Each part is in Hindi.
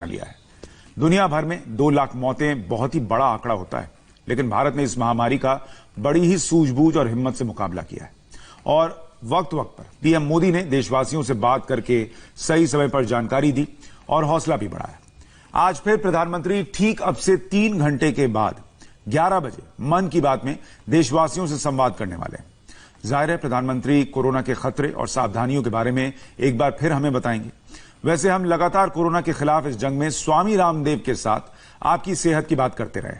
लिया है। दुनिया भर में 2 लाख मौतें बहुत ही बड़ा आंकड़ा होता है, लेकिन भारत ने इस महामारी का बड़ी ही सूझबूझ और हिम्मत से मुकाबला किया है और वक्त वक्त पर पीएम मोदी ने देशवासियों से बात करके सही समय पर जानकारी दी और हौसला भी बढ़ाया। आज फिर प्रधानमंत्री ठीक अब से 3 घंटे के बाद 11 बजे मन की बात में देशवासियों से संवाद करने वाले हैं। जाहिर है प्रधानमंत्री कोरोना के खतरे और सावधानियों के बारे में एक बार फिर हमें बताएंगे। वैसे हम लगातार कोरोना के खिलाफ इस जंग में स्वामी रामदेव के साथ आपकी सेहत की बात करते रहे।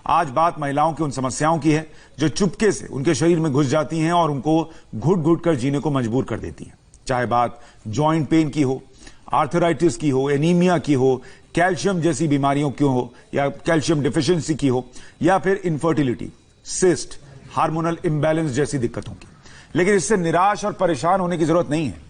आज बात महिलाओं की उन समस्याओं की है जो चुपके से उनके शरीर में घुस जाती हैं और उनको घुट घुट कर जीने को मजबूर कर देती हैं। चाहे बात जॉइंट पेन की हो, आर्थराइटिस की हो, एनीमिया की हो, कैल्शियम जैसी बीमारियों की हो या कैल्शियम डिफिशियंसी की हो या फिर इनफर्टिलिटी, सिस्ट, हार्मोनल इम्बैलेंस जैसी दिक्कतों की। लेकिन इससे निराश और परेशान होने की जरूरत नहीं है।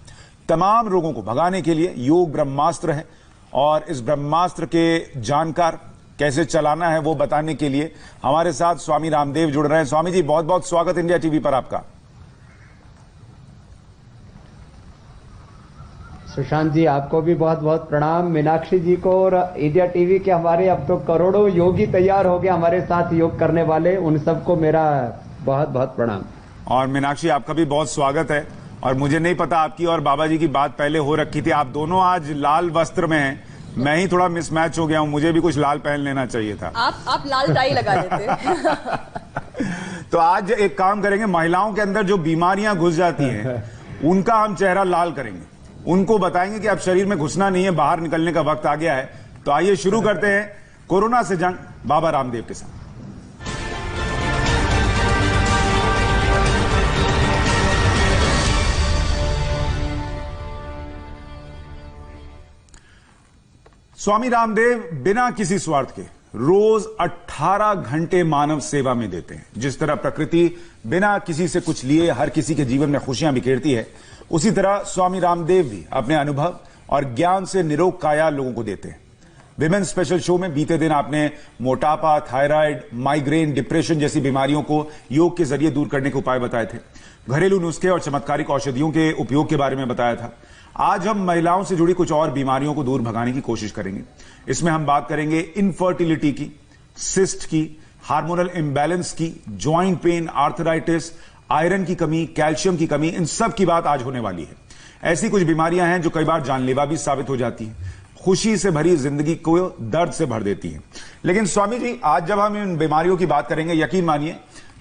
तमाम रोगों को भगाने के लिए योग ब्रह्मास्त्र है और इस ब्रह्मास्त्र के जानकार कैसे चलाना है वो बताने के लिए हमारे साथ स्वामी रामदेव जुड़ रहे हैं। स्वामी जी, बहुत बहुत स्वागत इंडिया टीवी पर आपका। सुशांत जी, आपको भी बहुत बहुत प्रणाम। मीनाक्षी जी को और इंडिया टीवी के हमारे अब तो करोड़ों योगी तैयार हो गए हमारे साथ योग करने वाले, उन सबको मेरा बहुत बहुत प्रणाम। और मीनाक्षी, आपका भी बहुत स्वागत है। और मुझे नहीं पता, आपकी और बाबा जी की बात पहले हो रखी थी, आप दोनों आज लाल वस्त्र में हैं। मैं ही थोड़ा मिसमैच हो गया हूं, मुझे भी कुछ लाल पहन लेना चाहिए था। आप लाल टाई लगा लेते। तो आज एक काम करेंगे, महिलाओं के अंदर जो बीमारियां घुस जाती हैं उनका हम चेहरा लाल करेंगे, उनको बताएंगे कि अब शरीर में घुसना नहीं है, बाहर निकलने का वक्त आ गया है। तो आइए शुरू करते हैं कोरोना से जंग बाबा रामदेव के साथ। स्वामी रामदेव बिना किसी स्वार्थ के रोज 18 घंटे मानव सेवा में देते हैं। जिस तरह प्रकृति बिना किसी से कुछ लिए हर किसी के जीवन में खुशियां बिखेरती है, उसी तरह स्वामी रामदेव भी अपने अनुभव और ज्ञान से निरोग काया लोगों को देते हैं। विमेन स्पेशल शो में बीते दिन आपने मोटापा, थायराइड, माइग्रेन, डिप्रेशन जैसी बीमारियों को योग के जरिए दूर करने के उपाय बताए थे। घरेलू नुस्खे और चमत्कारिक औषधियों के उपयोग के बारे में बताया था। आज हम महिलाओं से जुड़ी कुछ और बीमारियों को दूर भगाने की कोशिश करेंगे। इसमें हम बात करेंगे इनफर्टिलिटी की, सिस्ट की, हार्मोनल इम्बैलेंस की, ज्वाइंट पेन, आर्थराइटिस, आयरन की कमी, कैल्शियम की कमी, इन सब की बात आज होने वाली है। ऐसी कुछ बीमारियां हैं जो कई बार जानलेवा भी साबित हो जाती हैं, खुशी से भरी जिंदगी को दर्द से भर देती हैं। लेकिन स्वामी जी, आज जब हम इन बीमारियों की बात करेंगे, यकीन मानिए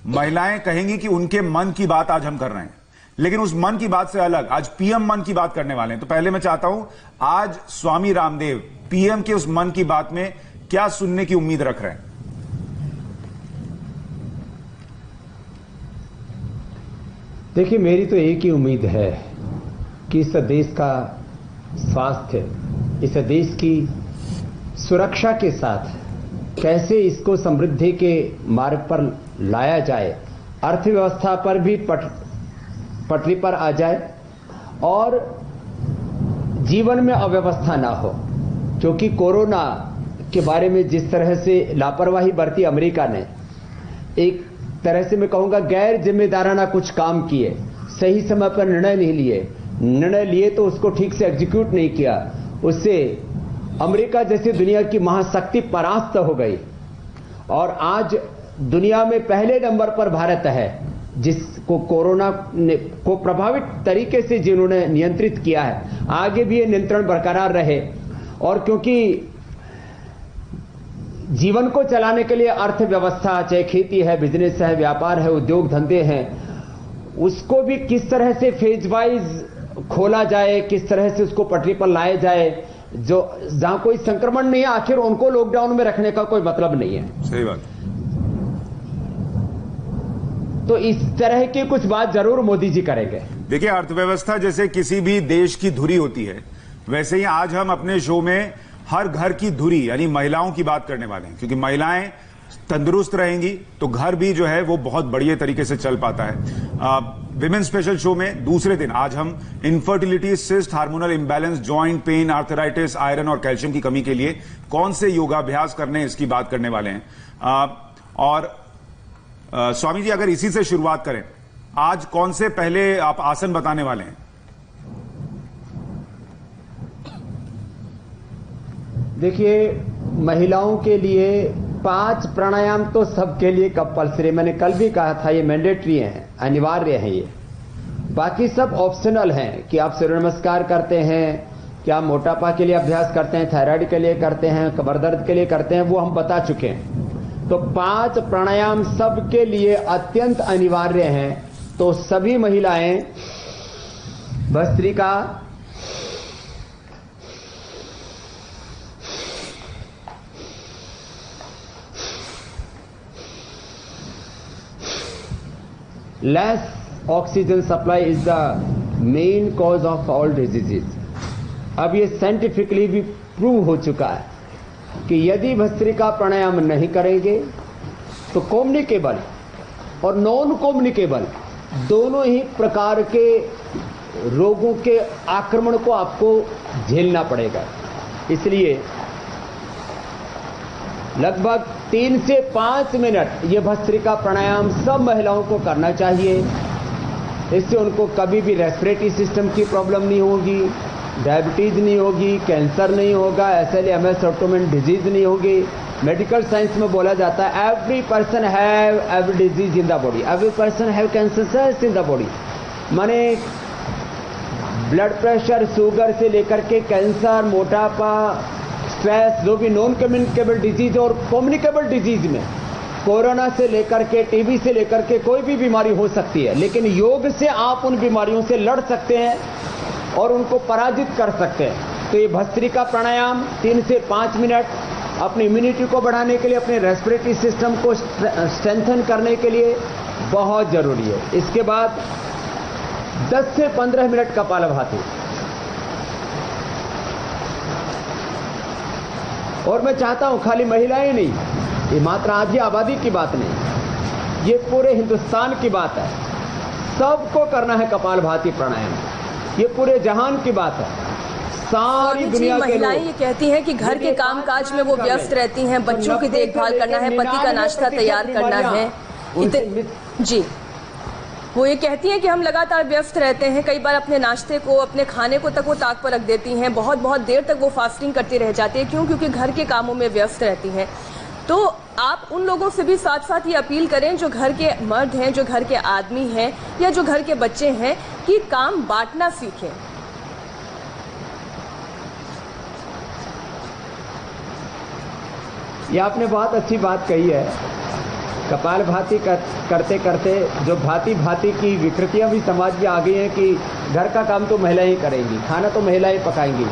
महिलाएं कहेंगी कि उनके मन की बात आज हम कर रहे हैं। लेकिन उस मन की बात से अलग आज पीएम मन की बात करने वाले हैं। तो पहले मैं चाहता हूं, आज स्वामी रामदेव पीएम के उस मन की बात में क्या सुनने की उम्मीद रख रहे हैं? देखिए, मेरी तो एक ही उम्मीद है कि इस देश का स्वास्थ्य, इस देश की सुरक्षा के साथ कैसे इसको समृद्धि के मार्ग पर लाया जाए, अर्थव्यवस्था पर भी पटरी पर आ जाए और जीवन में अव्यवस्था ना हो। क्योंकि कोरोना के बारे में जिस तरह से लापरवाही बरती अमेरिका ने, एक तरह से मैं कहूंगा गैर जिम्मेदाराना कुछ काम किए, सही समय पर निर्णय लिए तो उसको ठीक से एग्जीक्यूट नहीं किया, उससे अमेरिका जैसी दुनिया की महाशक्ति परास्त हो गई। और आज दुनिया में पहले नंबर पर भारत है जिसको कोरोना को प्रभावित तरीके से जिन्होंने नियंत्रित किया है। आगे भी ये नियंत्रण बरकरार रहे। और क्योंकि जीवन को चलाने के लिए अर्थव्यवस्था, चाहे खेती है, बिजनेस है, व्यापार है, उद्योग धंधे हैं, उसको भी किस तरह से फेज वाइज खोला जाए, किस तरह से उसको पटरी पर लाया जाए, जो जहां कोई संक्रमण नहीं है, आखिर उनको लॉकडाउन में रखने का कोई मतलब नहीं है। सही बात। तो इस तरह की कुछ बात जरूर मोदी जी करेंगे। देखिए, अर्थव्यवस्था जैसे किसी भी देश की धुरी होती है, वैसे ही आज हम अपने शो में हर घर की धुरी यानी महिलाओं की बात करने वाले हैं। क्योंकि महिलाएं तंदुरुस्त रहेंगी तो घर भी जो है वो बहुत बढ़िया तरीके से चल पाता है। विमेन स्पेशल शो में दूसरे दिन आज हम infertility, cyst, hormonal imbalance, joint pain, arthritis, iron और कैल्शियम की कमी के लिए कौन से योगाभ्यास करने, इसकी बात करने वाले हैं। स्वामी जी, अगर इसी से शुरुआत करें, आज कौन से पहले आप आसन बताने वाले हैं? देखिए, महिलाओं के लिए 5 प्राणायाम तो सबके लिए कंपल्सरी, मैंने कल भी कहा था, ये मैंडेटरी है, अनिवार्य है ये। बाकी सब ऑप्शनल हैं कि आप सूर्य नमस्कार करते हैं, क्या मोटापा के लिए अभ्यास करते हैं, थायराइड के लिए करते हैं, कमर दर्द के लिए करते हैं, वो हम बता चुके हैं। तो 5 प्राणायाम सबके लिए अत्यंत अनिवार्य हैं। तो सभी महिलाएं bhastrika, less oxygen supply is the main cause of all diseases. अब ये साइंटिफिकली भी प्रूव हो चुका है कि यदि भस्त्रिका प्राणायाम नहीं करेंगे तो कम्युनिकेबल और नॉन कम्युनिकेबल दोनों ही प्रकार के रोगों के आक्रमण को आपको झेलना पड़ेगा। इसलिए लगभग 3 से 5 मिनट ये भस्त्रिका प्राणायाम सब महिलाओं को करना चाहिए। इससे उनको कभी भी रेस्पिरेटरी सिस्टम की प्रॉब्लम नहीं होगी, डायबिटीज नहीं होगी, कैंसर नहीं होगा, SLE-MS ऑटोइम्यून डिजीज नहीं होगी। मेडिकल साइंस में बोला जाता है every person have every disease in the body, every person have cancer cells in the body. माने ब्लड प्रेशर, शुगर से लेकर के कैंसर, मोटापा, स्ट्रेस, जो भी नॉन कम्युनिकेबल डिजीज और कम्युनिकेबल डिजीज में कोरोना से लेकर के टीबी से लेकर के कोई भी बीमारी हो सकती है, लेकिन योग से आप उन बीमारियों से लड़ सकते हैं और उनको पराजित कर सकते हैं। तो ये भस्त्रिका प्राणायाम 3 से 5 मिनट अपनी इम्यूनिटी को बढ़ाने के लिए, अपने रेस्पिरेटरी सिस्टम को स्ट्रेंथन करने के लिए बहुत जरूरी है। इसके बाद 10 से 15 मिनट कपालभाति। और मैं चाहता हूं खाली महिलाएं नहीं, ये मात्र आधी आबादी की बात नहीं, ये पूरे हिंदुस्तान की बात है। सबको करना है कपालभाति प्राणायाम, ये पूरे जहान की बात है। सारी दुनिया के महिलाएं ये कहती हैं कि घर के कामकाज में वो व्यस्त रहती हैं, बच्चों की देखभाल करना है, पति का नाश्ता तैयार करना है। जी, वो ये कहती हैं कि हम लगातार व्यस्त रहते हैं, कई बार अपने नाश्ते को, अपने खाने को तक वो ताक पर रख देती हैं, बहुत बहुत देर तक वो फास्टिंग करती रह जाती है। क्यों? क्योंकि घर के कामों में व्यस्त रहती हैं। तो आप उन लोगों से भी साथ साथ ये अपील करें जो घर के मर्द हैं, जो घर के आदमी हैं या जो घर के बच्चे हैं, कि काम बांटना सीखें। ये आपने बहुत अच्छी बात कही है। कपालभाति करते करते जो भांति भांति की विकृतियां भी समाज में आ गई हैं कि घर का काम तो महिलाएं ही करेंगी, खाना तो महिलाएं पकाएंगी,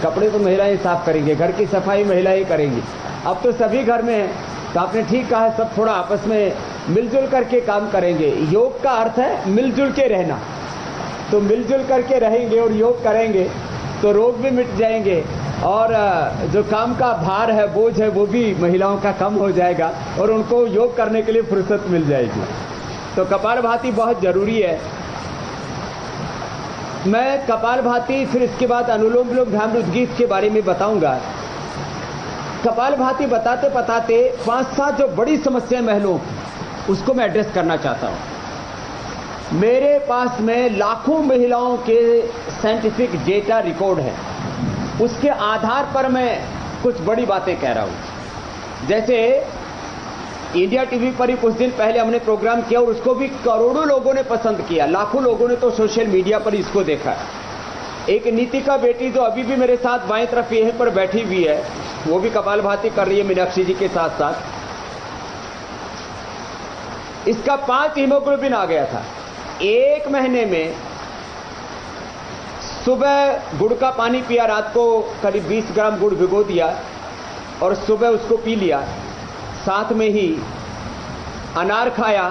कपड़े तो महिलाएं साफ करेंगी, घर की सफाई महिलाएं करेंगी। अब तो सभी घर में है, तो आपने ठीक कहा है, सब थोड़ा आपस में मिलजुल करके काम करेंगे। योग का अर्थ है मिलजुल के रहना, तो मिलजुल करके रहेंगे और योग करेंगे तो रोग भी मिट जाएंगे और जो काम का भार है, बोझ है, वो भी महिलाओं का कम हो जाएगा और उनको योग करने के लिए फुर्सत मिल जाएगी। तो कपालभाति बहुत जरूरी है। मैं कपालभाति, फिर इसके बाद अनुलोम विलोम ध्यान उद्गीत के बारे में बताऊंगा। कपालभाति बताते बताते 5-7 जो बड़ी समस्याएं महिलाओं की, उसको मैं एड्रेस करना चाहता हूं। मेरे पास में लाखों महिलाओं के साइंटिफिक डेटा रिकॉर्ड है, उसके आधार पर मैं कुछ बड़ी बातें कह रहा हूं। जैसे इंडिया टीवी पर ही कुछ दिन पहले हमने प्रोग्राम किया और उसको भी करोड़ों लोगों ने पसंद किया, लाखों लोगों ने तो सोशल मीडिया पर इसको देखा। एक नीतिका बेटी जो अभी भी मेरे साथ बाएं तरफ यहीं पर बैठी हुई है, वो भी कपालभाति कर रही है मीनाक्षी जी के साथ साथ। इसका 5 हीमोग्लोबिन आ गया था। 1 महीने में सुबह गुड़ का पानी पिया, रात को करीब 20 ग्राम गुड़ भिगो दिया और सुबह उसको पी लिया। साथ में ही अनार खाया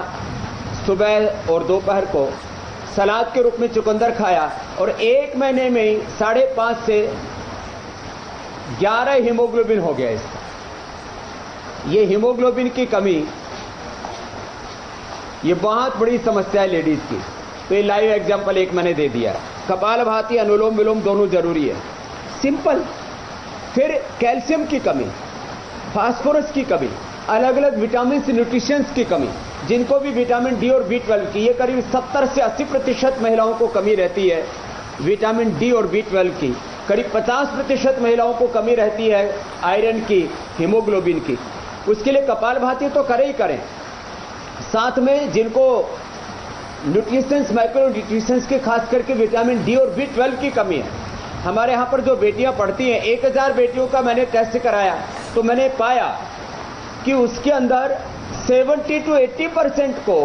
सुबह और दोपहर को, सलाद के रूप में चुकंदर खाया और 1 महीने में ही 5.5 से 11 हीमोग्लोबिन हो गया इसका। ये हीमोग्लोबिन की कमी ये बहुत बड़ी समस्या है लेडीज की। तो ये लाइव एग्जांपल एक मैंने दे दिया। कपालभाति, अनुलोम विलोम दोनों जरूरी है, सिंपल। फिर कैल्शियम की कमी, फास्फोरस की कमी, अलग अलग विटामिन न्यूट्रिशंस की कमी, जिनको भी विटामिन डी और B12 की, ये करीब 70 से 80% महिलाओं को कमी रहती है विटामिन डी और B12 की। करीब 50% महिलाओं को कमी रहती है आयरन की, हीमोग्लोबिन की। उसके लिए कपालभाति तो करें ही करें, साथ में जिनको न्यूट्रिशंस, माइक्रो न्यूट्रिशंस के खास करके विटामिन डी और B12 की कमी है। हमारे यहाँ पर जो बेटियां पढ़ती हैं, 1000 बेटियों का मैंने टेस्ट कराया तो मैंने पाया कि उसके अंदर 70 to 80% को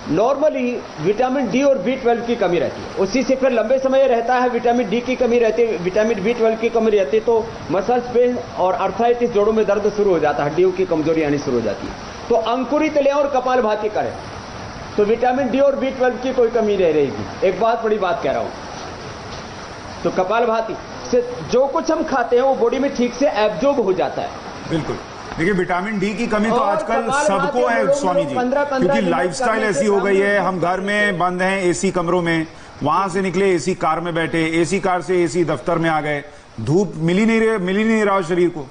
नॉर्मली विटामिन डी और B12 की कमी रहती है। उसी से फिर लंबे समय रहता है विटामिन डी की कमी रहती है, विटामिन B12 की कमी रहती है, तो मसल्स पेन और अर्थराइटिस, जोड़ों में दर्द शुरू हो जाता है, हड्डियों की कमजोरी आनी शुरू हो जाती है। तो अंकुरित लें और कपालभाति करें तो विटामिन डी और B12 की कोई कमी नहीं रहेगी। एक बहुत बड़ी बात कह रहा हूं, तो कपालभाति से जो कुछ हम खाते हैं वो बॉडी में ठीक से एब्जॉर्ब हो जाता है। बिल्कुल। देखिए, विटामिन डी की कमी तो आजकल सबको है स्वामी जी, क्योंकि लाइफस्टाइल ऐसी हो गई है। हम घर में बंद हैं एसी कमरों में, वहां से निकले एसी कार में बैठे, एसी कार से एसी दफ्तर में आ गए, धूप मिल ही नहीं रहा शरीर को।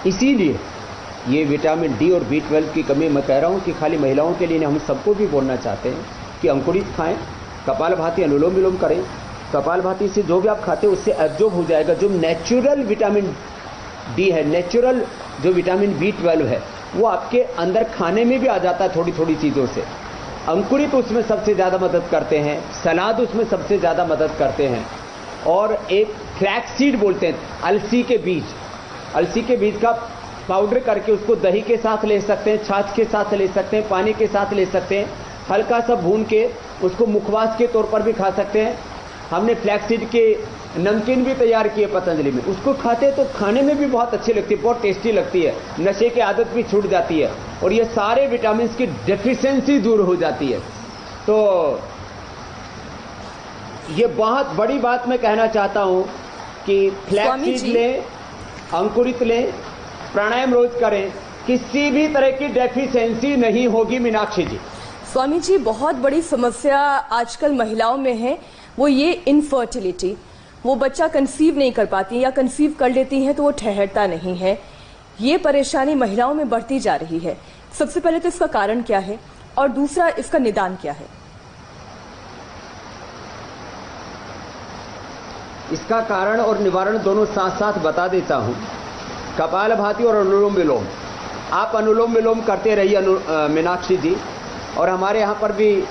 इसीलिए ये विटामिन डी और B12 की कमी, मैं कह रहा हूं कि खाली महिलाओं के लिए नहीं, हम सबको भी बोलना चाहते हैं कि अंकुरित खाएं, कपालभाति अनुलोम विलोम करें। कपालभाति से जो भी आप खाते हैं उससे एब्जॉर्ब हो जाएगा जो नेचुरल विटामिन डी है, नेचुरल जो विटामिन B12 है वो आपके अंदर खाने में भी आ जाता है थोड़ी थोड़ी चीज़ों से। अंकुरित उसमें सबसे ज़्यादा मदद करते हैं, सलाद उसमें सबसे ज़्यादा मदद करते हैं। और एक फ्लैक्स सीड बोलते हैं, अलसी के बीज का पाउडर करके उसको दही के साथ ले सकते हैं, छाछ के साथ ले सकते हैं, पानी के साथ ले सकते हैं, हल्का सा भून के उसको मुखवास के तौर पर भी खा सकते हैं। हमने फ्लैक्सीड के नमकीन भी तैयार किए पतंजलि में, उसको खाते तो खाने में भी बहुत अच्छी लगती है, बहुत टेस्टी लगती है, नशे की आदत भी छूट जाती है और ये सारे विटामिन की डेफिशिएंसी दूर हो जाती है। तो ये बहुत बड़ी बात मैं कहना चाहता हूं कि फ्लैक्सीड लें, अंकुरित लें, प्राणायाम रोज करें, किसी भी तरह की डेफिशिएंसी नहीं होगी। मीनाक्षी जी, स्वामी जी, बहुत बड़ी समस्या आजकल महिलाओं में है, वो ये इनफर्टिलिटी, वो बच्चा कंसीव नहीं कर पाती या कंसीव कर लेती हैं तो वो ठहरता नहीं है। ये परेशानी महिलाओं में बढ़ती जा रही है। सबसे पहले तो इसका कारण क्या है और दूसरा इसका निदान क्या है? इसका कारण और निवारण दोनों साथ साथ बता देता हूं। कपालभाति और अनुलोम विलोम, आप अनुलोम विलोम करते रहिए मीनाक्षी जी, और हमारे यहाँ पर भी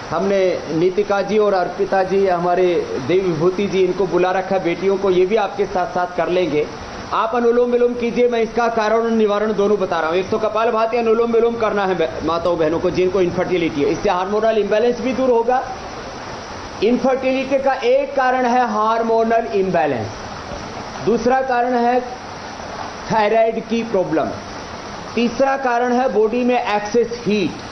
हमने नीतिका जी और अर्पिता जी, हमारे देवी विभूति जी, इनको बुला रखा है बेटियों को, ये भी आपके साथ साथ कर लेंगे। आप अनुलोम विलोम कीजिए, मैं इसका कारण और निवारण दोनों बता रहा हूँ। एक तो कपालभाति अनुलोम विलोम करना है माताओं बहनों को जिनको इनफर्टिलिटी है, इससे हार्मोनल इम्बैलेंस भी दूर होगा। इनफर्टिलिटी का एक कारण है हार्मोनल इम्बैलेंस, दूसरा कारण है थायराइड की प्रॉब्लम, तीसरा कारण है बॉडी में एक्सेस हीट,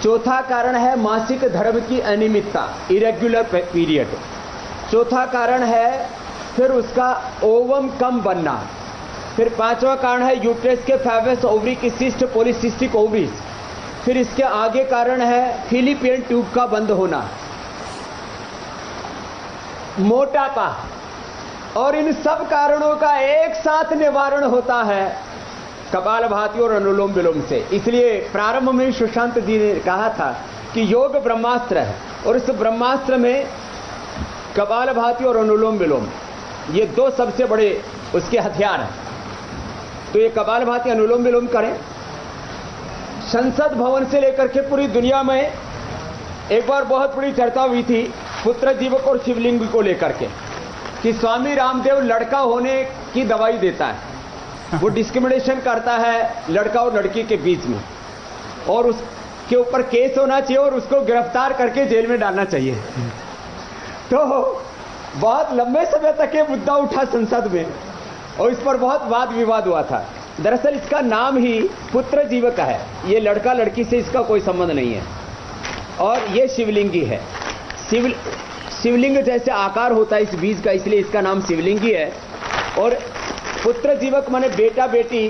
चौथा कारण है मासिक धर्म की अनियमितता, इरेगुलर पीरियड, चौथा कारण है फिर उसका ओवम कम बनना, फिर पांचवा कारण है यूट्रस के फैबस ओवरी की सिस्ट, पॉलीसिस्टिक ओवरीज, फिर इसके आगे कारण है फिलिपियन ट्यूब का बंद होना, मोटापा। और इन सब कारणों का एक साथ निवारण होता है कपालभाति और अनुलोम विलोम से। इसलिए प्रारंभ में सुशांत जी ने कहा था कि योग ब्रह्मास्त्र है, और इस ब्रह्मास्त्र में कपालभाति और अनुलोम विलोम ये दो सबसे बड़े उसके हथियार हैं। तो ये कपालभाति अनुलोम विलोम करें। संसद भवन से लेकर के पूरी दुनिया में एक बार बहुत बड़ी चर्चा हुई थी पुत्र जीवक और शिवलिंग को लेकर के, कि स्वामी रामदेव लड़का होने की दवाई देता है, वो डिस्क्रिमिनेशन करता है लड़का और लड़की के बीच में, और उसके ऊपर केस होना चाहिए और उसको गिरफ्तार करके जेल में डालना चाहिए। तो बहुत लंबे समय तक ये मुद्दा उठा संसद में और इस पर बहुत वाद विवाद हुआ था। दरअसल इसका नाम ही पुत्र जीवक है, ये लड़का लड़की से इसका कोई संबंध नहीं है, और ये शिवलिंगी है। शिवलिंग जैसे आकार होता है इस बीज का, इसलिए इसका नाम शिवलिंगी है। और पुत्र जीवक माने बेटा बेटी,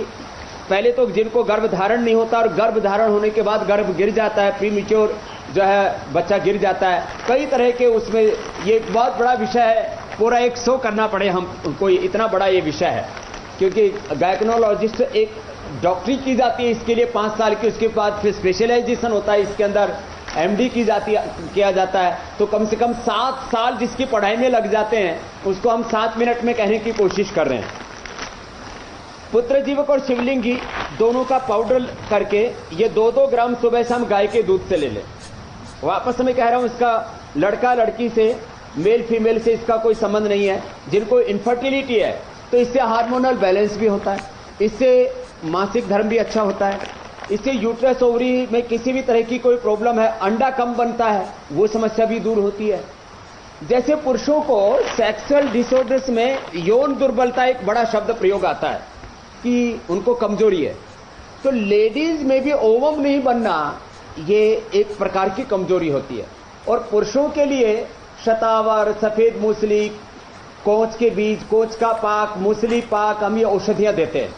पहले तो जिनको गर्भ धारण नहीं होता और गर्भ धारण होने के बाद गर्भ गिर जाता है, प्रीमेच्योर जो है बच्चा गिर जाता है, कई तरह के उसमें, ये बहुत बड़ा विषय है, पूरा एक शो करना पड़े हमको, इतना बड़ा ये विषय है, क्योंकि गायकोनोलॉजिस्ट एक डॉक्टरी की जाती है इसके लिए 5 साल की, उसके बाद फिर स्पेशलाइजेशन होता है इसके अंदर MD किया जाता है, तो कम से कम 7 साल जिसकी पढ़ाई में लग जाते हैं, उसको हम 7 मिनट में कहने की कोशिश कर रहे हैं। पुत्र जीवक और शिवलिंगी दोनों का पाउडर करके ये 2-2 ग्राम सुबह शाम गाय के दूध से ले लें। वापस मैं कह रहा हूं, इसका लड़का लड़की से, मेल फीमेल से इसका कोई संबंध नहीं है। जिनको इनफर्टिलिटी है तो इससे हार्मोनल बैलेंस भी होता है, इससे मासिक धर्म भी अच्छा होता है, इससे यूट्रस ओवरी में किसी भी तरह की कोई प्रॉब्लम है, अंडा कम बनता है, वो समस्या भी दूर होती है। जैसे पुरुषों को सेक्सुअल डिसऑर्डर्स में यौन दुर्बलता एक बड़ा शब्द प्रयोग आता है कि उनको कमजोरी है, तो लेडीज में भी ओवम नहीं बनना ये एक प्रकार की कमजोरी होती है। और पुरुषों के लिए शतावर, सफेद मूसली, कोच के बीज, कोच का पाक, मूसली पाक हम ये औषधियां देते हैं।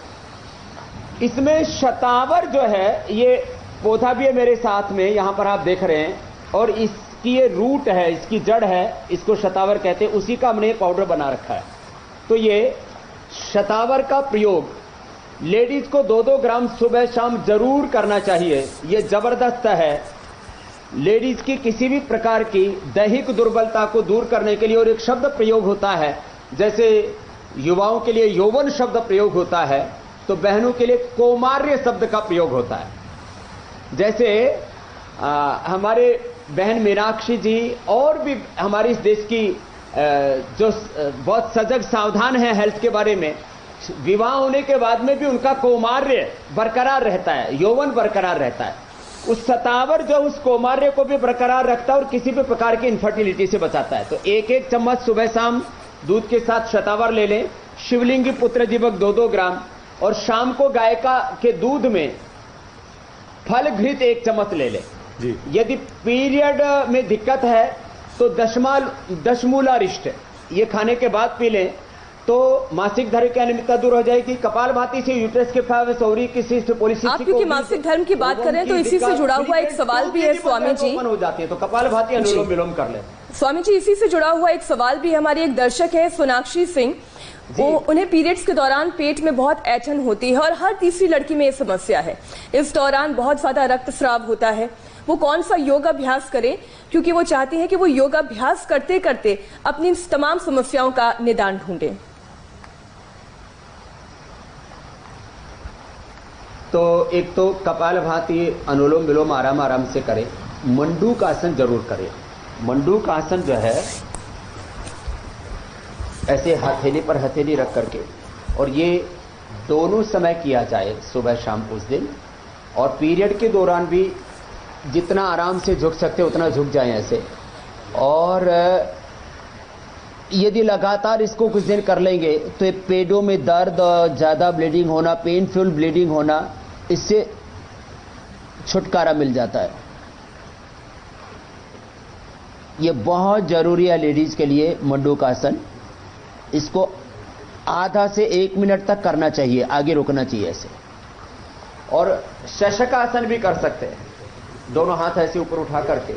इसमें शतावर जो है, ये पौधा भी है मेरे साथ में, यहां पर आप देख रहे हैं, और इसकी ये रूट है, इसकी जड़ है, इसको शतावर कहते हैं, उसी का हमने पाउडर बना रखा है। तो ये शतावर का प्रयोग लेडीज को 2-2 ग्राम सुबह शाम जरूर करना चाहिए। ये जबरदस्त है लेडीज की किसी भी प्रकार की दैहिक दुर्बलता को दूर करने के लिए। और एक शब्द प्रयोग होता है, जैसे युवाओं के लिए यौवन शब्द प्रयोग होता है, तो बहनों के लिए कौमार्य शब्द का प्रयोग होता है। जैसे हमारे बहन मीनाक्षी जी और भी हमारे इस देश की जो बहुत सजग सावधान है हेल्थ के बारे में, विवाह होने के बाद में भी उनका कौमार्य बरकरार रहता है, यौवन बरकरार रहता है। उस शतावर जो उस कौमार्य को भी बरकरार रखता है और किसी भी प्रकार की इनफर्टिलिटी से बचाता है। तो 1-1 चम्मच सुबह शाम दूध के साथ शतावर ले लें, शिवलिंगी पुत्र जीवक 2-2 ग्राम, और शाम को गाय के दूध में फल घृत 1 चम्मच ले लें। यदि पीरियड में दिक्कत है तो दशमूलारिष्ट ये खाने के बाद पी लें, तो मासिक धर्म की अनियमितता दूर हो जाएगी। कपालभाति से यूट्रस के फाइब्रोसिस, ओवरी की सिस्ट, पॉलीसिस्टिक, आप क्योंकि मासिक धर्म की बात करें तो इसी से जुड़ा हुआ एक सवाल भी है स्वामी जी, हो जाती है, तो कपालभाति अनुलोम विलोम कर लें। स्वामी जी, इसी से जुड़ा हुआ एक सवाल भी, हमारी एक दर्शक है सोनाक्षी सिंह, उन्हें पीरियड्स के दौरान पेट में बहुत ऐंठन होती है और हर तीसरी लड़की में ये समस्या है। इस दौरान बहुत ज्यादा रक्तस्राव होता है। वो कौन सा योग अभ्यास करें, क्योंकि वो चाहती हैं कि वो योग अभ्यास करते करते अपनी तमाम समस्याओं का निदान ढूंढें। तो एक तो कपालभाति अनुलोम विलोम आराम से करें। मंडूक आसन जरूर करें। मंडूक आसन जो है ऐसे हथेली पर हथेली रख करके, और ये दोनों समय किया जाए, सुबह शाम उस दिन। और पीरियड के दौरान भी जितना आराम से झुक सकते उतना झुक जाएं ऐसे। और यदि लगातार इसको कुछ दिन कर लेंगे तो पेटों में दर्द, ज़्यादा ब्लीडिंग होना, पेनफुल ब्लीडिंग होना, इससे छुटकारा मिल जाता है। ये बहुत जरूरी है लेडीज के लिए मंडूक आसन। इसको आधा से 1 मिनट तक करना चाहिए, आगे रुकना चाहिए ऐसे। और शशकासन भी कर सकते हैं, दोनों हाथ ऐसे ऊपर उठा करके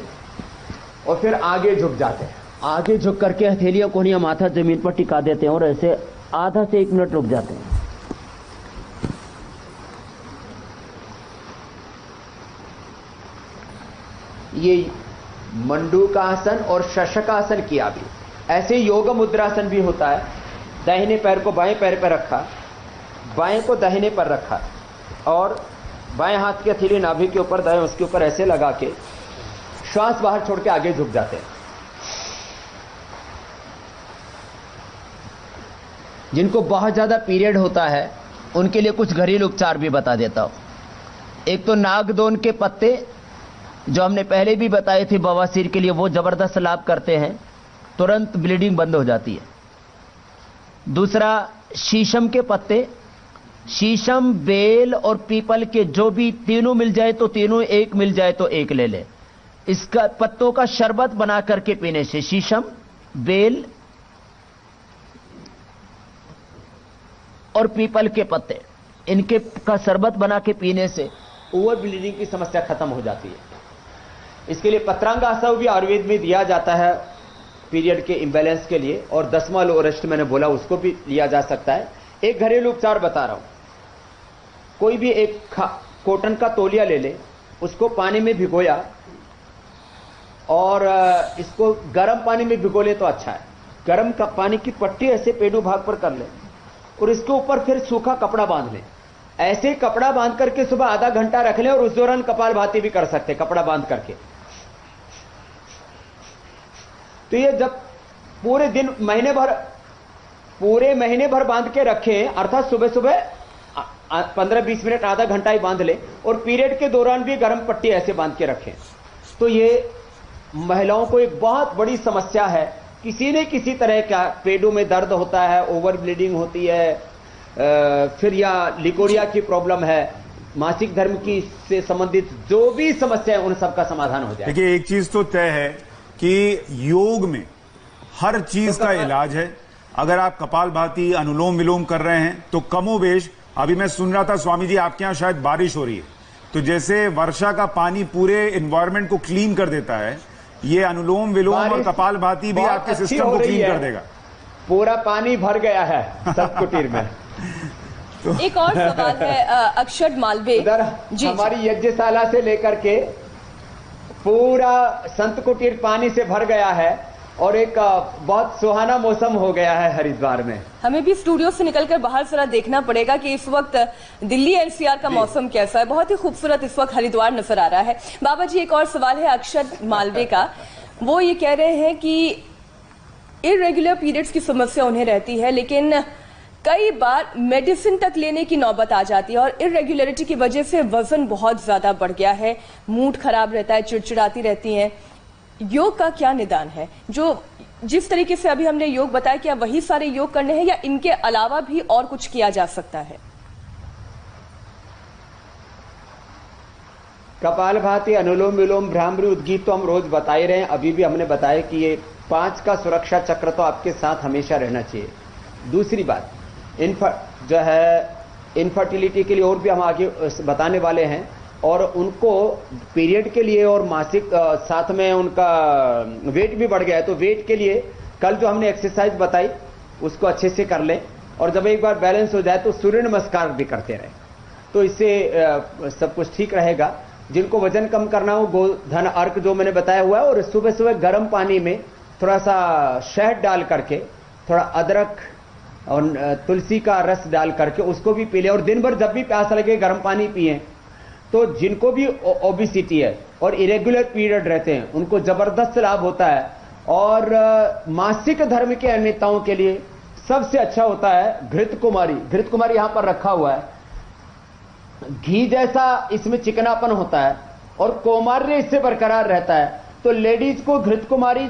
और फिर आगे झुक जाते हैं। आगे झुक करके हथेलियां कोहनियां माथा जमीन पर टिका देते हैं और ऐसे आधा से 1 मिनट रुक जाते हैं। ये मंडूकासन और शशकासन किया भी। ऐसे योग मुद्रासन भी होता है। दाहिने पैर को बाएं पैर पर रखा, बाएं को दाहिने पर रखा और बाएं हाथ की हथेली नाभि के ऊपर, दाएं उसके ऊपर ऐसे लगा के श्वास बाहर छोड़ के आगे झुक जाते हैं। जिनको बहुत ज्यादा पीरियड होता है उनके लिए कुछ घरेलू उपचार भी बता देता हूं। एक तो नागदोन के पत्ते जो हमने पहले भी बताए थे बवासीर के लिए, वो जबरदस्त लाभ करते हैं, तुरंत ब्लीडिंग बंद हो जाती है। दूसरा शीशम के पत्ते, शीशम, बेल और पीपल के जो भी तीनों मिल जाए तो तीनों, एक मिल जाए तो एक ले ले। इसका पत्तों का शरबत बना करके पीने से, शीशम, बेल और पीपल के पत्ते, इनके का शरबत बना के पीने से ओवर ब्लीडिंग की समस्या खत्म हो जाती है। इसके लिए पत्रांगासन भी आयुर्वेद में दिया जाता है पीरियड के इंबैलेंस के लिए, और 10वां लोअरेस्ट मैंने बोला उसको भी लिया जा सकता है। एक घरेलू उपचार बता रहा हूं। कोई भी एक कॉटन का तौलिया ले ले, उसको पानी में भिगोया और इसको गर्म पानी में भिगो ले तो अच्छा है। गर्म का पानी की पट्टी ऐसे पेडू भाग पर कर ले और इसके ऊपर फिर सूखा कपड़ा बांध ले। ऐसे कपड़ा बांध करके सुबह आधा घंटा रख लें और उस दौरान कपालभाति भी कर सकते कपड़ा बांध करके। तो ये जब पूरे दिन पूरे महीने भर बांध के रखें, अर्थात सुबह सुबह 15-20 मिनट आधा घंटा ही बांध ले और पीरियड के दौरान भी गर्म पट्टी ऐसे बांध के रखें। तो ये महिलाओं को एक बहुत बड़ी समस्या है, किसी न किसी तरह का पेडों में दर्द होता है, ओवर ब्लीडिंग होती है, फिर या लिकोरिया की प्रॉब्लम है, मासिक धर्म की से संबंधित जो भी समस्या है उन सब का समाधान हो जाए। देखिए, एक चीज तो तय है कि योग में हर चीज का इलाज है। अगर आप कपालभाति, अनुलोम विलोम कर रहे हैं तो कमोबेश, अभी मैं सुन रहा था स्वामी जी आपके यहां शायद बारिश हो रही है, तो जैसे वर्षा का पानी पूरे एनवायरमेंट को क्लीन कर देता है, ये अनुलोम विलोम और कपालभाति भी आपके सिस्टम को क्लीन कर देगा। पूरा पानी भर गया है सब कुटीर में। तो एक और सवाल है अक्षत मालवे, इधर हमारी यज्ञशाला से लेकर के पूरा संत कुटीर पानी से भर गया है और एक बहुत सुहाना मौसम हो गया है हरिद्वार में। हमें भी स्टूडियो से निकलकर बाहर जरा देखना पड़ेगा कि इस वक्त दिल्ली एनसीआर का मौसम कैसा है। बहुत ही खूबसूरत इस वक्त हरिद्वार नजर आ रहा है। बाबा जी, एक और सवाल है अक्षत मालवे का। वो ये कह रहे हैं कि इरेगुलर पीरियड्स की समस्या उन्हें रहती है, लेकिन कई बार मेडिसिन तक लेने की नौबत आ जाती है और इरेगुलरिटी की वजह से वजन बहुत ज्यादा बढ़ गया है, मूड खराब रहता है, चिड़चिड़ाती रहती हैं। योग का क्या निदान है? जो जिस तरीके से अभी हमने योग बताया, क्या वही सारे योग करने हैं या इनके अलावा भी और कुछ किया जा सकता है? कपालभाति, अनुलोम विलोम, भ्रामरी, उद्गीत तो हम रोज बता ही रहे हैं। अभी भी हमने बताया कि ये 5 का सुरक्षा चक्र तो आपके साथ हमेशा रहना चाहिए। दूसरी बात, जो है इनफर्टिलिटी के लिए और भी हम आगे बताने वाले हैं, और उनको पीरियड के लिए और मासिक साथ में उनका वेट भी बढ़ गया है, तो वेट के लिए कल जो हमने एक्सरसाइज बताई उसको अच्छे से कर लें, और जब एक बार बैलेंस हो जाए तो सूर्य नमस्कार भी करते रहें, तो इससे सब कुछ ठीक रहेगा। जिनको वजन कम करना हो, गोधन अर्क जो मैंने बताया हुआ है, और सुबह सुबह गर्म पानी में थोड़ा सा शहद डाल करके, थोड़ा अदरक और तुलसी का रस डाल करके उसको भी पी लें, और दिन भर जब भी प्यास लगे गर्म पानी पिए। तो जिनको भी ओबेसिटी है और इरेगुलर पीरियड रहते हैं उनको जबरदस्त लाभ होता है। और मासिक धर्म के नेताओं के लिए सबसे अच्छा होता है घृत कुमारी। घृत कुमारी यहां पर रखा हुआ है, घी जैसा इसमें चिकनापन होता है और कौमार्य इससे बरकरार रहता है। तो लेडीज को घृत कुमारी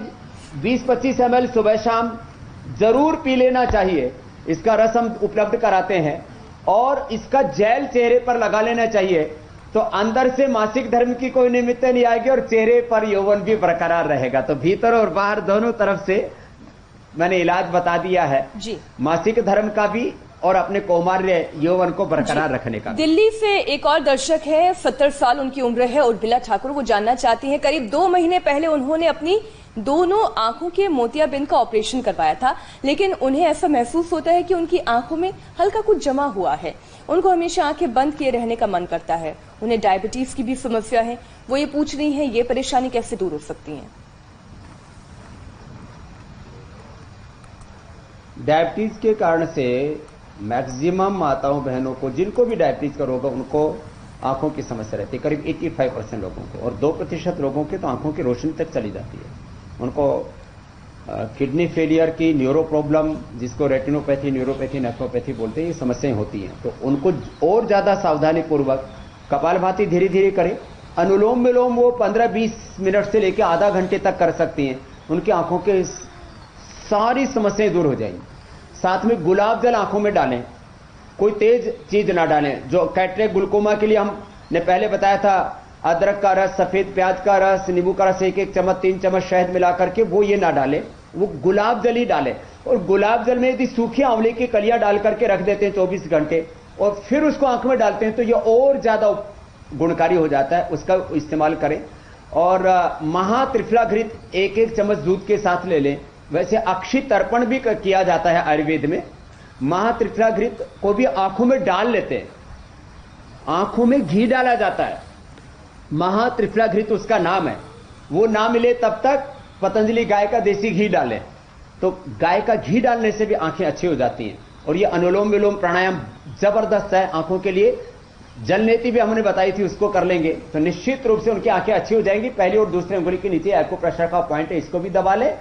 20-25 ml सुबह शाम जरूर पी लेना चाहिए। इसका रस हम उपलब्ध कराते हैं और इसका जेल चेहरे पर लगा लेना चाहिए, तो अंदर से मासिक धर्म की कोई निमित्त नहीं आएगी और चेहरे पर यौवन भी बरकरार रहेगा। तो भीतर और बाहर दोनों तरफ से मैंने इलाज बता दिया है जी, मासिक धर्म का भी और अपने कौमार्य यौवन को बरकरार रखने का। दिल्ली से एक और दर्शक है, 70 साल उनकी उम्र है, उर्मिला ठाकुर। वो जानना चाहती हैं, करीब 2 महीने पहले उन्होंने अपनी दोनों आंखों के मोतियाबिंद का ऑपरेशन करवाया था, लेकिन उन्हें ऐसा महसूस होता है कि उनकी आंखों में हल्का कुछ जमा हुआ है। उनको हमेशा आंखें बंद किए रहने का मन करता है। उन्हें डायबिटीज की भी समस्या है। वो ये पूछ रही हैं, ये परेशानी कैसे दूर हो सकती है? डायबिटीज के कारण से मैक्सिमम माताओं बहनों को, जिनको भी डायबिटीज का रोग है, उनको आंखों की समस्या रहती है, करीब 85% लोगों को, और 2% लोगों के तो आंखों की रोशनी तक चली जाती है। उनको किडनी फेलियर की न्यूरो प्रॉब्लम, जिसको रेटिनोपैथी, न्यूरोपैथी, नेफ्रोपैथी बोलते हैं, ये समस्याएं होती हैं। तो उनको और ज्यादा सावधानी पूर्वक कपालभाति धीरे धीरे करें। अनुलोम विलोम वो 15-20 मिनट से लेकर आधा घंटे तक कर सकती हैं, उनकी आंखों के सारी समस्याएं दूर हो जाएंगी। साथ में गुलाब जल आंखों में डालें, कोई तेज चीज ना डालें। जो कैटरेक्ट ग्लूकोमा के लिए हमने पहले बताया था, अदरक का रस, सफेद प्याज का रस, नींबू का रस 1-1 चम्मच, 3 चम्मच शहद मिला करके, वो ये ना डालें, वो गुलाब जल ही डालें। और गुलाब जल में यदि सूखी आंवले की कलियां डाल करके रख देते हैं 24 घंटे और फिर उसको आंख में डालते हैं, तो ये और ज्यादा गुणकारी हो जाता है। उसका इस्तेमाल करें। और महात्रिफला घृत 1-1 चम्मच दूध के साथ ले लें। वैसे अक्षी तर्पण भी किया जाता है आयुर्वेद में। महात्रिफला घृत को भी आंखों में डाल लेते हैं, आंखों में घी डाला जाता है, महात्रिफला घृत उसका नाम है। वो ना मिले तब तक पतंजलि गाय का देसी घी डालें। तो गाय का घी डालने से भी आंखें अच्छी हो जाती हैं। और ये अनुलोम विलोम प्राणायाम जबरदस्त है आंखों के लिए। जल नेति भी हमने बताई थी, उसको कर लेंगे तो निश्चित रूप से उनकी आंखें अच्छी हो जाएंगी। पहली और दूसरी उंगली के नीचे एक्यूप्रेशर का पॉइंट है, इसको भी दबा लें।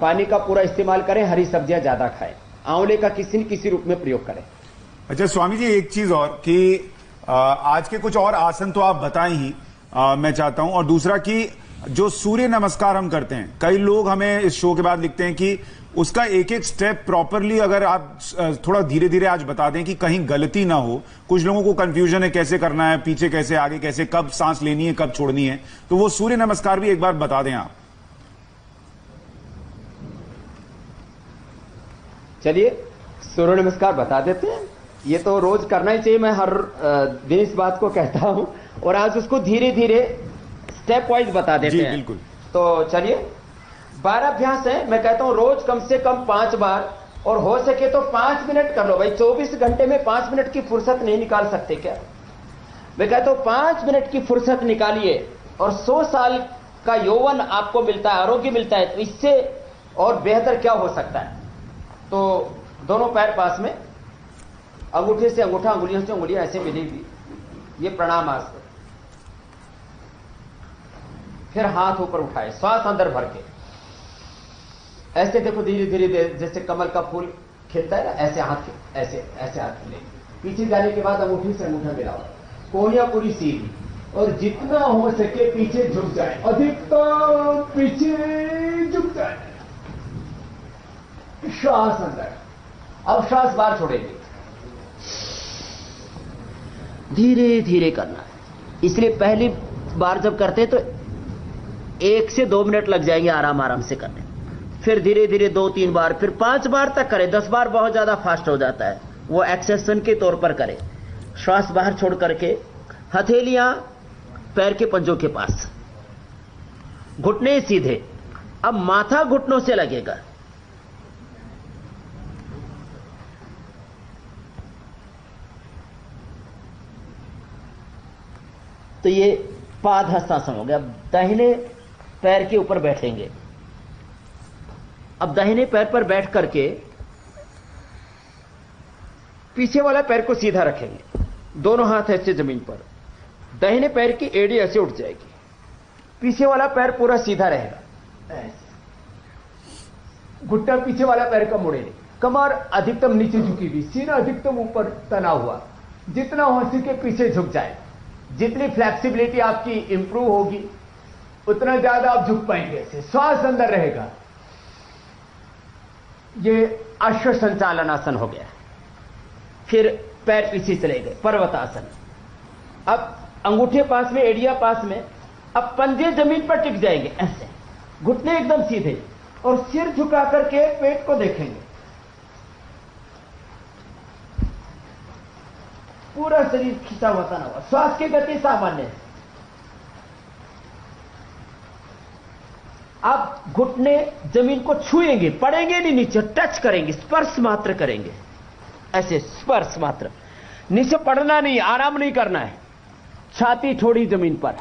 पानी का पूरा इस्तेमाल करें, हरी सब्जियां ज्यादा खाएं, आंवले का किसी न किसी रूप में प्रयोग करें। अच्छा स्वामी जी, एक चीज और कि आज के कुछ और आसन तो आप बताएं ही, मैं चाहता हूं। और दूसरा कि जो सूर्य नमस्कार हम करते हैं, कई लोग हमें इस शो के बाद लिखते हैं कि उसका एक एक स्टेप प्रॉपरली अगर आप थोड़ा धीरे धीरे आज बता दें कि कहीं गलती ना हो। कुछ लोगों को कंफ्यूजन है कैसे करना है, पीछे कैसे, आगे कैसे, कब सांस लेनी है, कब छोड़नी है। तो वो सूर्य नमस्कार भी एक बार बता दें आप। चलिए सूर्य नमस्कार बता देते हैं। ये तो रोज करना ही चाहिए, मैं हर दिन इस बात को कहता हूं। और आज उसको धीरे धीरे स्टेप वाइज बता देते हैं। बिल्कुल। तो चलिए 12 अभ्यास है, मैं कहता हूं रोज कम से कम 5 बार, और हो सके तो 5 मिनट कर लो भाई। 24 घंटे में 5 मिनट की फुर्सत नहीं निकाल सकते क्या? मैं कहता हूं 5 मिनट की फुर्सत निकालिए और 100 साल का यौवन आपको मिलता है, आरोग्य मिलता है। तो इससे और बेहतर क्या हो सकता है? तो दोनों पैर पास में, अंगूठे से अंगूठा, अंगुलियों से अंगुलियां ऐसे मिलेगी, ये प्रणाम आसन। फिर हाथ ऊपर उठाए, श्वास अंदर भर के ऐसे देखो, धीरे धीरे जैसे कमल का फूल खिलता है ना, ऐसे हाथ, ऐसे ऐसे हाथ खिले। पीछे जाने के बाद अंगूठी से अंगूठा मिलाओ, कोहनियां पूरी सीधी, और जितना हो सके पीछे झुक जाए, अधिकतम पीछे झुक जाए। श्वास अंदर, अब श्वास बाहर छोड़ेंगे, धीरे धीरे करना है। इसलिए पहली बार जब करते तो 1 से 2 मिनट लग जाएंगे आराम आराम से करने। फिर धीरे धीरे 2-3 बार, फिर 5 बार तक करें। 10 बार बहुत ज्यादा फास्ट हो जाता है, वो एक्सरसाइज के तौर पर करें। श्वास बाहर छोड़ करके, हथेलियां पैर के पंजों के पास, घुटने सीधे। अब माथा घुटनों से लगेगा। तो ये पादहस्तासन हो गया। अब दाहिने पैर के ऊपर बैठेंगे। अब दाहिने पैर पर बैठ करके पीछे वाला पैर को सीधा रखेंगे, दोनों हाथ ऐसे जमीन पर। दाहिने पैर की एड़ी ऐसे उठ जाएगी, पीछे वाला पैर पूरा सीधा रहेगा, ऐसे। घुटना पीछे वाला पैर का मुड़े नहीं, कमर अधिकतम नीचे झुकी हुई, सीना अधिकतम ऊपर तना हुआ। जितना हो सके पीछे झुक जाए। जितनी फ्लेक्सिबिलिटी आपकी इंप्रूव होगी उतना ज्यादा आप झुक पाएंगे। ऐसे श्वास अंदर रहेगा। ये अश्व संचालन आसन हो गया। फिर पैर पीछे चले गए, पर्वतासन। अब अंगूठे पास में, एड़िया पास में। अब पंजे जमीन पर टिक जाएंगे ऐसे, घुटने एकदम सीधे, और सिर झुका करके पेट को देखेंगे। पूरा शरीर खिंचा हुआ तना हुआ। श्वास की गति सामान्य है। आप घुटने जमीन को छुएंगे, पड़ेंगे नहीं नीचे, टच करेंगे, स्पर्श मात्र करेंगे, ऐसे स्पर्श मात्र। नीचे पड़ना नहीं, आराम नहीं करना है। छाती थोड़ी जमीन पर,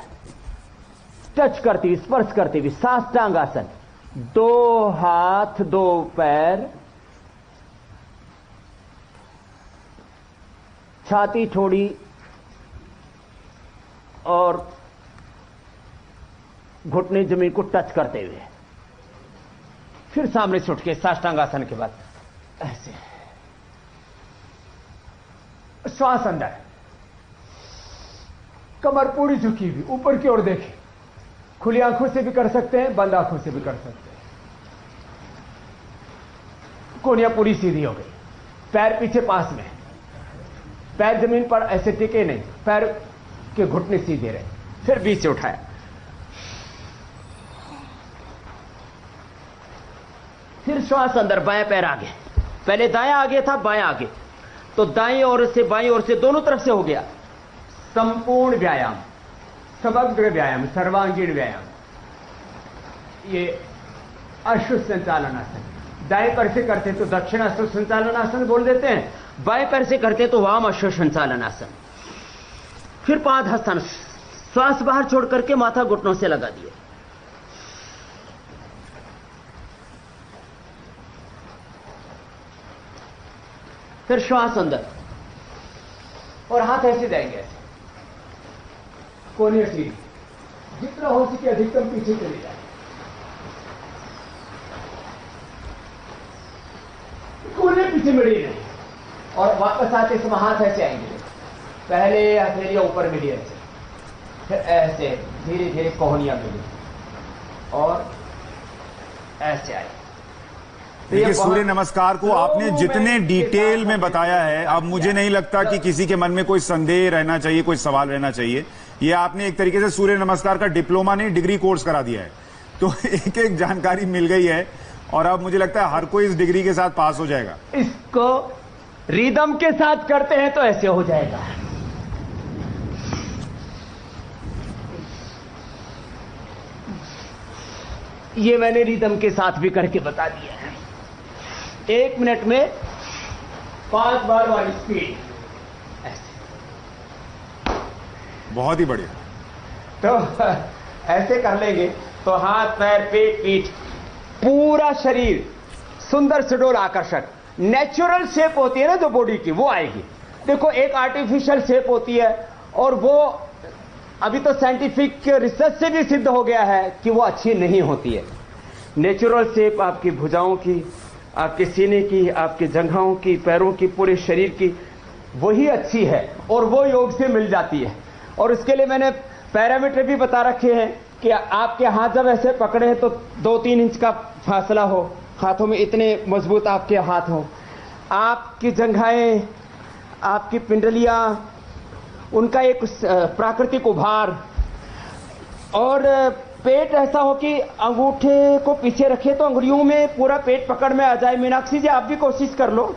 टच करती हुई, स्पर्श करती हुई। साष्टांग आसन, 2 हाथ 2 पैर, छाती थोड़ी और घुटने जमीन को टच करते हुए। फिर सामने से उठ के साष्टांगासन के बाद ऐसे श्वास अंदर, कमर पूरी झुकी हुई, ऊपर की ओर देखें। खुली आंखों से भी कर सकते हैं, बंद आंखों से भी कर सकते हैं। कोहनियां पूरी सीधी हो गई, पैर पीछे पास में, पैर जमीन पर ऐसे टिके नहीं, पैर के घुटने सीधे रहे। फिर बीच से उठाया, फिर श्वास अंदर, बायां पैर आगे। पहले दायां आगे था, बायां आगे, तो दाएं ओर से बाईं ओर से दोनों तरफ से हो गया। संपूर्ण व्यायाम, समग्र व्यायाम, सर्वांगीण व्यायाम। ये अश्व संचालन आसन। दाएं पैर से करते तो दक्षिण अश्व संचालन आसन बोल देते हैं, बाएं पैर से करते तो वाम अश्व संचालन आसन। फिर पादहस्तासन, श्वास बाहर छोड़ करके माथा घुटनों से लगा दिए। फिर श्वास अंदर और हाथ ऐसे जाएंगे, ऐसे कोने सीधी, जितना हो सके अधिकतम पीछे चले जाए, कोने पीछे मिलिए नहीं, और वापस आते समय हाथ ऐसे आएंगे, पहले हथेलियां ऊपर मिली ऐसे, फिर ऐसे धीरे धीरे कोहनियां मिली और ऐसे आए। देखिए सूर्य नमस्कार को आपने जितने डिटेल में बताया है, अब मुझे नहीं लगता कि किसी के मन में कोई संदेह रहना चाहिए, कोई सवाल रहना चाहिए। ये आपने एक तरीके से सूर्य नमस्कार का डिप्लोमा नहीं डिग्री कोर्स करा दिया है, तो एक एक जानकारी मिल गई है और अब मुझे लगता है हर कोई इस डिग्री के साथ पास हो जाएगा। इसको रिदम के साथ करते हैं तो ऐसे हो जाएगा। ये मैंने रिदम के साथ भी करके बता दिया है। 1 मिनट में 5 बार वाली स्पीड, ऐसे। बहुत ही बढ़िया। तो ऐसे कर लेंगे तो हाथ पैर पेट पीठ पूरा शरीर सुंदर सुडोल आकर्षक नेचुरल शेप होती है ना जो बॉडी की, वो आएगी। देखो एक आर्टिफिशियल शेप होती है और वो अभी तो साइंटिफिक रिसर्च से भी सिद्ध हो गया है कि वो अच्छी नहीं होती है। नेचुरल शेप आपकी भुजाओं की, आपके सीने की, आपके जंघाओं की, पैरों की, पूरे शरीर की, वही अच्छी है और वो योग से मिल जाती है। और इसके लिए मैंने पैरामीटर भी बता रखे हैं कि आपके हाथ जब ऐसे पकड़े तो 2-3 इंच का फासला हो, हाथों में इतने मजबूत आपके हाथ हो, आपकी जंघाएं, आपकी पिंडलियां, उनका एक प्राकृतिक उभार, और पेट ऐसा हो कि अंगूठे को पीछे रखे तो अंगुलियों में पूरा पेट पकड़ में आ जाए। मीनाक्षी जी आप भी कोशिश कर लो।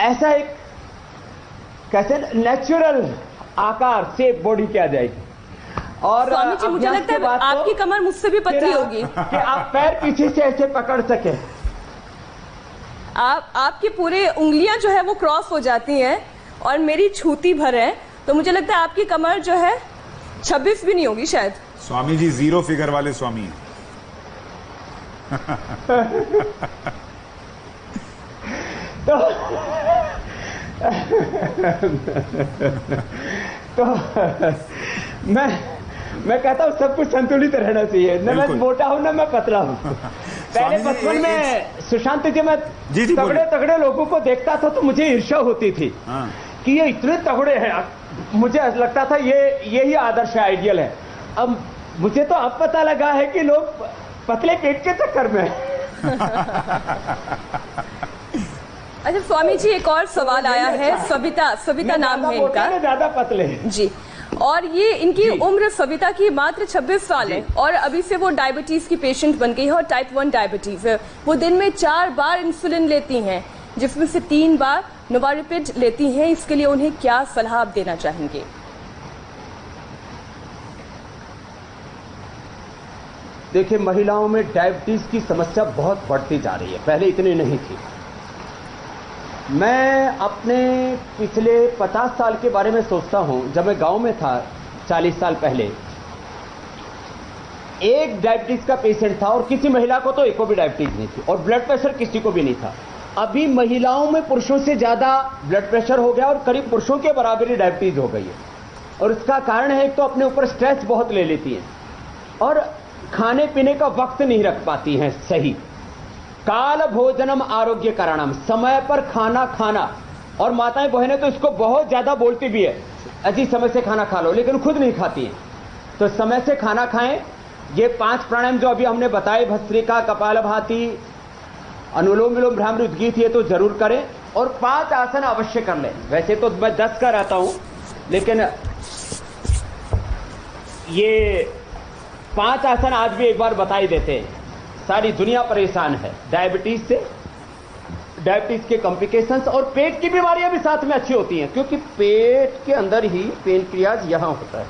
ऐसा एक कैसे नेचुरल आकार शेप बॉडी की आ जाएगी। और स्वामी जी मुझे लगता है आपकी कमर मुझसे भी पतली होगी कि आप पैर पीछे से ऐसे पकड़ सके। आपकी पूरे उंगलियां जो है वो क्रॉस हो जाती हैं और मेरी छूती भर है, तो मुझे लगता है आपकी कमर जो है 26 भी नहीं होगी शायद। स्वामी जी 0 फिगर वाले स्वामी हैं। तो मैं कहता हूं सब कुछ संतुलित रहना चाहिए, न मैं मोटा हूं न मैं पतला हूं। पहले बचपन में सुशांत जी मैं तगड़े तगड़े लोगों को देखता था तो मुझे ईर्ष्या होती थी कि ये इतने तगड़े हैं, मुझे लगता था यही आदर्श है, आइडियल है। अब मुझे तो अब पता लगा है कि लोग पतले पेट के चक्कर में। अच्छा स्वामी जी एक और सवाल आया है, सविता नाम है इनका, ज्यादा पतले जी, और ये इनकी उम्र सविता की मात्र 26 साल है और अभी से वो डायबिटीज की पेशेंट बन गई है और टाइप 1 डायबिटीज है। वो दिन में 4 बार इंसुलिन लेती हैं, जिसमें से 3 बार नोवारिपिड लेती हैं। इसके लिए उन्हें क्या सलाह आप देना चाहेंगे? देखिए महिलाओं में डायबिटीज की समस्या बहुत बढ़ती जा रही है, पहले इतनी नहीं थी। मैं अपने पिछले 50 साल के बारे में सोचता हूं, जब मैं गांव में था 40 साल पहले, एक डायबिटीज का पेशेंट था और किसी महिला को तो एको भी डायबिटीज नहीं थी और ब्लड प्रेशर किसी को भी नहीं था। अभी महिलाओं में पुरुषों से ज्यादा ब्लड प्रेशर हो गया और करीब पुरुषों के बराबर ही डायबिटीज हो गई है। और इसका कारण है एक तो अपने ऊपर स्ट्रेस बहुत ले लेती हैं और खाने पीने का वक्त नहीं रख पाती हैं सही। काल भोजनम आरोग्य कारणम, समय पर खाना, और माताएं बहनें तो इसको बहुत ज्यादा बोलती भी है, अजी समय से खाना खा लो, लेकिन खुद नहीं खाती हैं। तो समय से खाना खाएं। ये 5 प्राणायाम जो अभी हमने बताए, भस्त्रिका, कपालभाति, अनुलोम विलोम, भ्रामरी, उद्गीत, ये तो जरूर करें और 5 आसन अवश्य कर लें। वैसे तो मैं 10 कर आता हूं, लेकिन ये 5 आसन आज भी एक बार बता ही देते हैं। सारी दुनिया परेशान है डायबिटीज से, डायबिटीज के कॉम्प्लिकेशंस, और पेट की बीमारियां भी साथ में अच्छी होती हैं, क्योंकि पेट के अंदर ही पेनक्रियाज यहां होता है।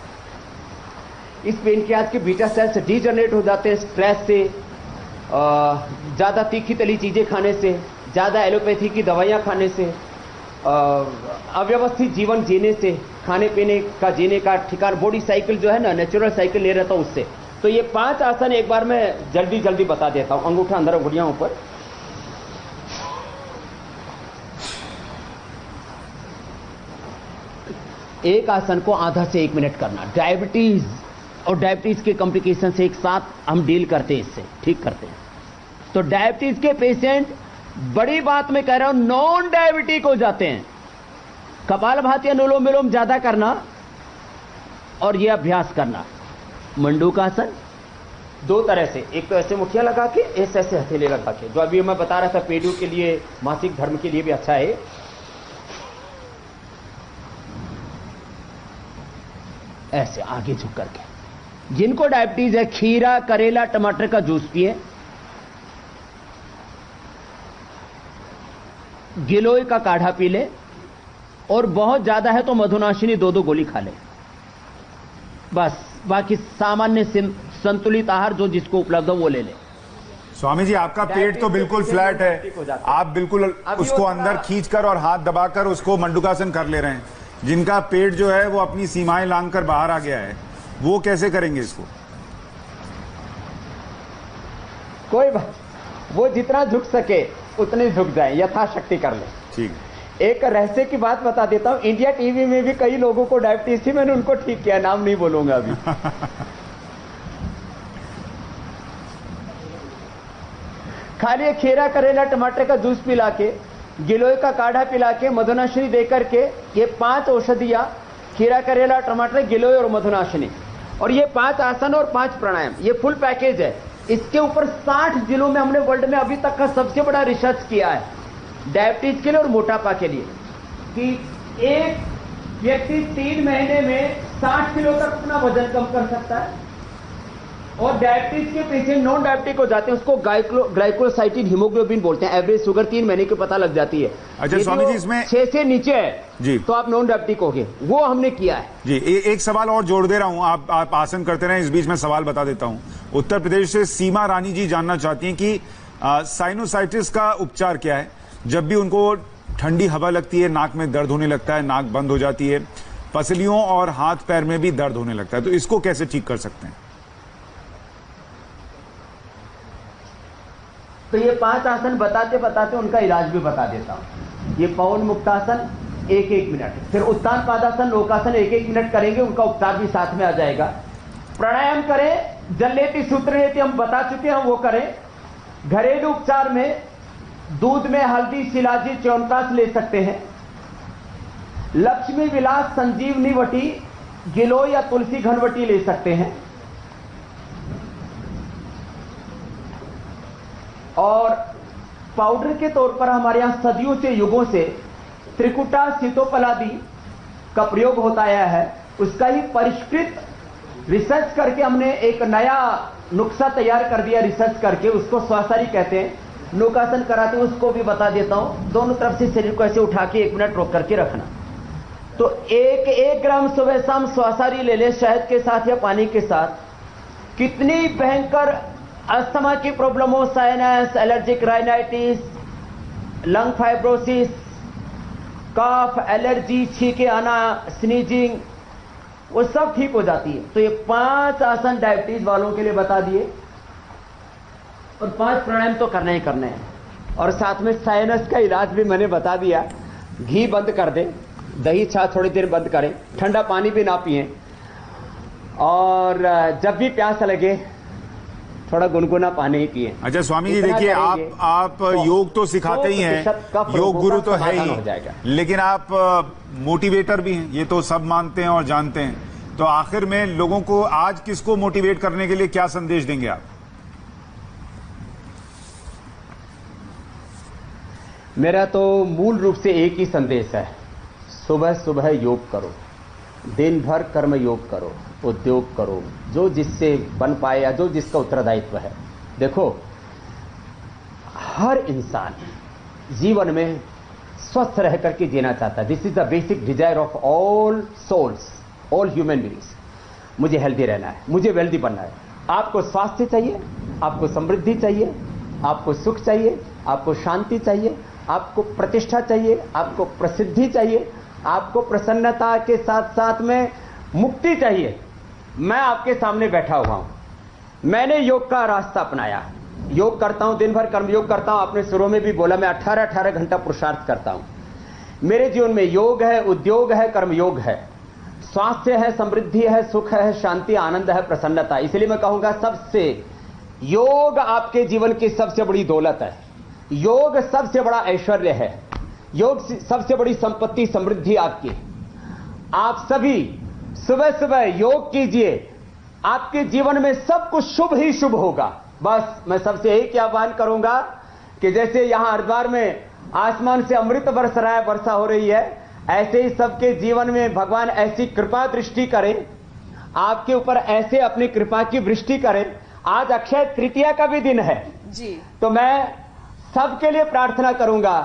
इस पेनक्रियाज के बीटा सेल्स डीजनरेट हो जाते हैं स्ट्रेस से, ज्यादा तीखी तली चीजें खाने से, ज्यादा एलोपैथी की दवाइयां खाने से, अव्यवस्थित जीवन जीने से, खाने पीने का जीने का ठिकाना, बॉडी साइकिल जो है ना, नेचुरल साइकिल ले रहता उससे, तो ये 5 आसन एक बार मैं जल्दी जल्दी बता देता हूं। अंगूठा अंदर, अंगुलियां ऊपर। एक आसन को आधा से 1 मिनट करना। डायबिटीज और डायबिटीज के कॉम्प्लिकेशन से एक साथ हम डील करते हैं, इससे ठीक करते हैं। तो डायबिटीज के पेशेंट, बड़ी बात मैं कह रहा हूं, नॉन डायबिटिक हो जाते हैं। कपालभाति अनुलोम विलोम ज्यादा करना और यह अभ्यास करना। मंडूकासन 2 तरह से, एक तो ऐसे मुठिया लगा के, ऐसे हथेली लगा के, जो अभी मैं बता रहा था पेडू के लिए, मासिक धर्म के लिए भी अच्छा है। ऐसे आगे झुक करके। जिनको डायबिटीज है, खीरा, करेला, टमाटर का जूस पिए। गिलोय का काढ़ा पी ले, और बहुत ज्यादा है तो मधुनाशिनी 2-2 गोली खा ले। बस बाकी सामान्य संतुलित आहार जो जिसको उपलब्ध हो वो ले ले। स्वामी जी, आपका पेट तो बिल्कुल फ्लैट है, आप बिल्कुल उसको अंदर खींचकर और हाथ दबाकर उसको मंडूकासन कर ले रहे हैं। जिनका पेट जो है वो अपनी सीमाएं लांघकर बाहर आ गया है, वो कैसे करेंगे इसको? कोई बात, वो जितना झुक सके उतने झुक जाए, यथाशक्ति कर ले। ठीक। एक रहस्य की बात बता देता हूं। इंडिया टीवी में भी कई लोगों को डायबिटीज थी, मैंने उनको ठीक किया, नाम नहीं बोलूंगा अभी। खाली खीरा, करेला, टमाटर का जूस पिला के, गिलोय का काढ़ा पिला के, मधुनाशिनी देकर के, ये 5 औषधियां, खीरा, करेला, टमाटर, गिलोय और मधुनाशिनी, और ये 5 आसन और 5 प्राणायाम, ये फुल पैकेज है। इसके ऊपर 60 जिलों में हमने वर्ल्ड में अभी तक का सबसे बड़ा रिसर्च किया है डायबिटीज के लिए और मोटापा के लिए, कि एक व्यक्ति 3 महीने में 60 किलो तक अपना वजन कम कर सकता है। और डायबिटीज के पेशेंट नॉन डायबिटिक हो जाते हैं, उसको ग्लाइकोसाइटिन हीमोग्लोबिन बोलते हैं। एवरेज शुगर 3 महीने के पता लग जाती है। अच्छा स्वामी जी, इसमें 6 से नीचे है जी तो आप नॉन डायबिटिक हो गए, वो हमने किया है जी। एक सवाल और जोड़ दे रहा हूं, आप आसन करते रहे, इस बीच में सवाल बता देता हूं। उत्तर प्रदेश से सीमा रानी जी जानना चाहती हैं कि साइनोसाइटिस का उपचार क्या है। जब भी उनको ठंडी हवा लगती है, नाक में दर्द होने लगता है, नाक बंद हो जाती है, पसलियों और हाथ पैर में भी दर्द होने लगता है, तो इसको कैसे ठीक कर सकते हैं? तो ये 5 आसन बताते बताते उनका इलाज भी बता देता हूं। ये पवन मुक्तासन 1-1 मिनट, फिर उत्तान पादासन, लोकासन 1-1 मिनट करेंगे, उनका उपचार भी साथ में आ जाएगा। प्राणायाम करें, जलनेति सूत्रनेति हम बता चुके हैं, वो करें। घरेलू उपचार में दूध में हल्दी, शिलाजी, च्यवनप्राश ले सकते हैं। लक्ष्मी विलास संजीवनी वटी, गिलोय या तुलसी घनवटी ले सकते हैं। और पाउडर के तौर पर हमारे यहां सदियों से, युगों से त्रिकुटा सीतोपलादि का प्रयोग होता आया है। उसका ही परिष्कृत रिसर्च करके हमने एक नया नुस्खा तैयार कर दिया, रिसर्च करके, उसको स्वासारी कहते हैं। नौकासन कराते हैं, उसको भी बता देता हूं। दोनों तरफ से शरीर को ऐसे उठा के 1 मिनट रोक करके रखना। तो 1 ग्राम सुबह शाम स्वासारी ले ले, शहद के साथ या पानी के साथ। कितनी भयंकर अस्थमा की प्रॉब्लम हो, sinus, allergic rhinitis, lung fibrosis, cough, allergy, छींके आना, स्नीजिंग, वो सब ठीक हो जाती है। तो ये 5 आसन डायबिटीज वालों के लिए बता दिए, और 5 प्राणायाम तो करने ही करने हैं। और साथ में साइनस का इलाज भी मैंने बता दिया। घी बंद कर दें, दही छाछ थोड़ी देर बंद करें, ठंडा पानी भी ना पिएं, और जब भी प्यास लगे थोड़ा गुनगुना पानी ही पिए। अच्छा स्वामी जी, देखिए, आप योग तो सिखाते ही हैं, योग गुरु तो है ही, लेकिन आप मोटिवेटर भी हैं, ये तो सब मानते हैं और जानते हैं। तो आखिर में लोगों को आज किसको मोटिवेट करने के लिए क्या संदेश देंगे आप? मेरा तो मूल रूप से एक ही संदेश है, सुबह सुबह योग करो, दिन भर कर्म योग करो, उद्योग करो, जो जिससे बन पाए या जो जिसका उत्तरदायित्व है। देखो, हर इंसान जीवन में स्वस्थ रह करके जीना चाहता है। This is the basic desire of all souls, all human beings. मुझे हेल्दी रहना है, मुझे वेल्दी बनना है। आपको स्वास्थ्य चाहिए, आपको समृद्धि चाहिए, आपको सुख चाहिए, आपको शांति चाहिए, आपको प्रतिष्ठा चाहिए, आपको प्रसिद्धि चाहिए, आपको प्रसन्नता के साथ साथ में मुक्ति चाहिए। मैं आपके सामने बैठा हुआ हूं, मैंने योग का रास्ता अपनाया। योग करता हूं, दिन भर कर्मयोग करता हूं। अपने शुरू में भी बोला, मैं 18-18 घंटा पुरुषार्थ करता हूं। मेरे जीवन में योग है, उद्योग है, कर्मयोग है, स्वास्थ्य है, समृद्धि है, सुख है, शांति, आनंद है, प्रसन्नता। इसलिए मैं कहूंगा सबसे योग आपके जीवन की सबसे बड़ी दौलत है। योग सबसे बड़ा ऐश्वर्य है। योग सबसे बड़ी संपत्ति, समृद्धि आपकी। आप सभी सुबह सुबह योग कीजिए, आपके जीवन में सब कुछ शुभ ही शुभ होगा। बस मैं सबसे एक आह्वान करूंगा कि जैसे यहां हरिद्वार में आसमान से अमृत बरस रहा है, वर्षा हो रही है, ऐसे ही सबके जीवन में भगवान ऐसी कृपा दृष्टि करें, आपके ऊपर ऐसे अपनी कृपा की वृष्टि करें। आज अक्षय तृतीया का भी दिन है जी, तो मैं सबके लिए प्रार्थना करूंगा,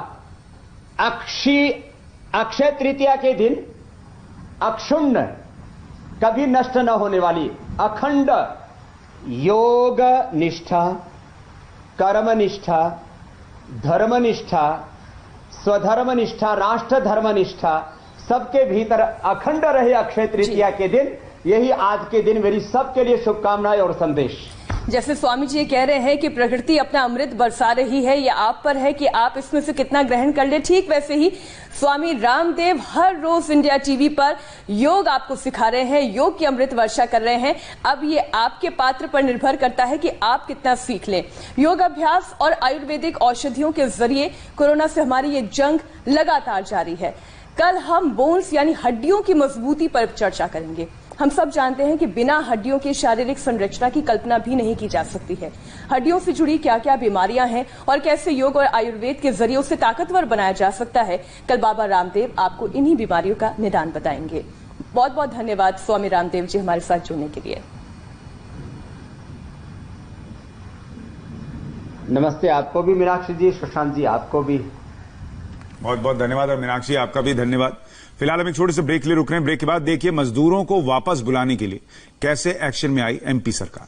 अक्षय तृतीया के दिन अक्षुण्ण, कभी नष्ट न होने वाली अखंड योग निष्ठा, कर्म निष्ठा, धर्म निष्ठा, स्वधर्म निष्ठा, राष्ट्र धर्म निष्ठा सबके भीतर अखंड रहे अक्षय तृतीया के दिन। यही आज के दिन मेरी सबके लिए शुभकामनाएं और संदेश। जैसे स्वामी जी ये कह रहे हैं कि प्रकृति अपना अमृत बरसा रही है, ये आप पर है कि आप इसमें से कितना ग्रहण कर ले। ठीक वैसे ही स्वामी रामदेव हर रोज इंडिया टीवी पर योग आपको सिखा रहे हैं, योग की अमृत वर्षा कर रहे हैं। अब ये आपके पात्र पर निर्भर करता है कि आप कितना सीख लें। योग अभ्यास और आयुर्वेदिक औषधियों के जरिए कोरोना से हमारी ये जंग लगातार जारी है। कल हम बोन्स यानी हड्डियों की मजबूती पर चर्चा करेंगे। हम सब जानते हैं कि बिना हड्डियों की शारीरिक संरचना की कल्पना भी नहीं की जा सकती है। हड्डियों से जुड़ी क्या क्या बीमारियां हैं और कैसे योग और आयुर्वेद के जरिए उसे ताकतवर बनाया जा सकता है, कल बाबा रामदेव आपको इन्हीं बीमारियों का निदान बताएंगे। बहुत बहुत धन्यवाद स्वामी रामदेव जी हमारे साथ जुड़ने के लिए। नमस्ते आपको भी मीनाक्षी जी, सुशांत जी आपको भी बहुत बहुत धन्यवाद, और मीनाक्षी आपका भी धन्यवाद। फिलहाल हम एक छोटे से ब्रेक के लिए रुक रहे हैं। ब्रेक के बाद देखिए मजदूरों को वापस बुलाने के लिए कैसे एक्शन में आई एमपी सरकार।